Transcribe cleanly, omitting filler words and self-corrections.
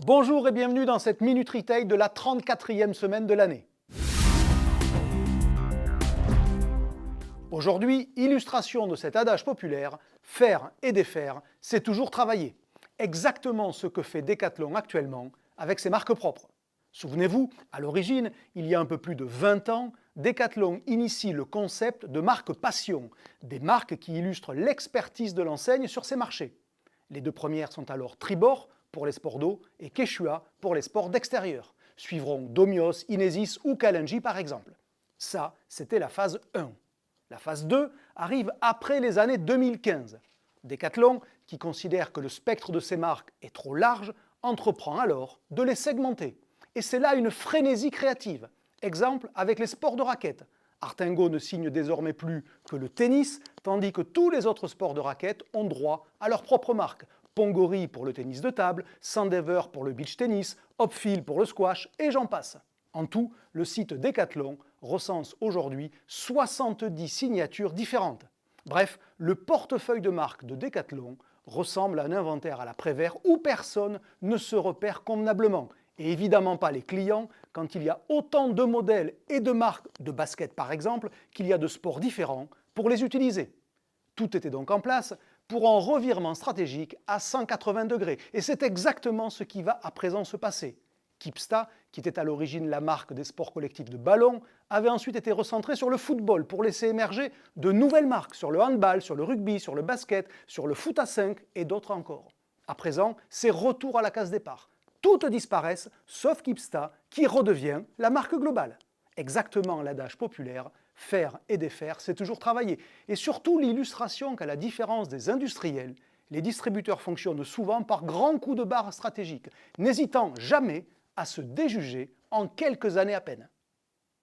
Bonjour et bienvenue dans cette Minute Retail de la 34e semaine de l'année. Aujourd'hui, illustration de cet adage populaire, faire et défaire, c'est toujours travailler. Exactement ce que fait Decathlon actuellement avec ses marques propres. Souvenez-vous, à l'origine, il y a un peu plus de 20 ans, Decathlon initie le concept de marque passion, des marques qui illustrent l'expertise de l'enseigne sur ses marchés. Les deux premières sont alors Tribord pour les sports d'eau et Quechua pour les sports d'extérieur. Suivront Domios, Inesis ou Kalenji par exemple. Ça, c'était la phase 1. La phase 2 arrive après les années 2015. Decathlon, qui considère que le spectre de ses marques est trop large, entreprend alors de les segmenter. Et c'est là une frénésie créative. Exemple avec les sports de raquettes. Artengo ne signe désormais plus que le tennis, tandis que tous les autres sports de raquettes ont droit à leur propre marque. Pongori pour le tennis de table, Sandever pour le beach tennis, Hopfield pour le squash, et j'en passe. En tout, le site Decathlon recense aujourd'hui 70 signatures différentes. Bref, le portefeuille de marque de Decathlon ressemble à un inventaire à la Prévert où personne ne se repère convenablement. Et évidemment pas les clients quand il y a autant de modèles et de marques de basket par exemple qu'il y a de sports différents pour les utiliser. Tout était donc en place pour un revirement stratégique à 180 degrés. Et c'est exactement ce qui va à présent se passer. Kipsta, qui était à l'origine la marque des sports collectifs de ballon, avait ensuite été recentré sur le football pour laisser émerger de nouvelles marques sur le handball, sur le rugby, sur le basket, sur le foot à 5 et d'autres encore. À présent, c'est retour à la case départ. Toutes disparaissent, sauf Kipsta, qui redevient la marque globale. Exactement l'adage populaire, faire et défaire, c'est toujours travailler. Et surtout l'illustration qu'à la différence des industriels, les distributeurs fonctionnent souvent par grands coups de barre stratégiques, n'hésitant jamais à se déjuger en quelques années à peine.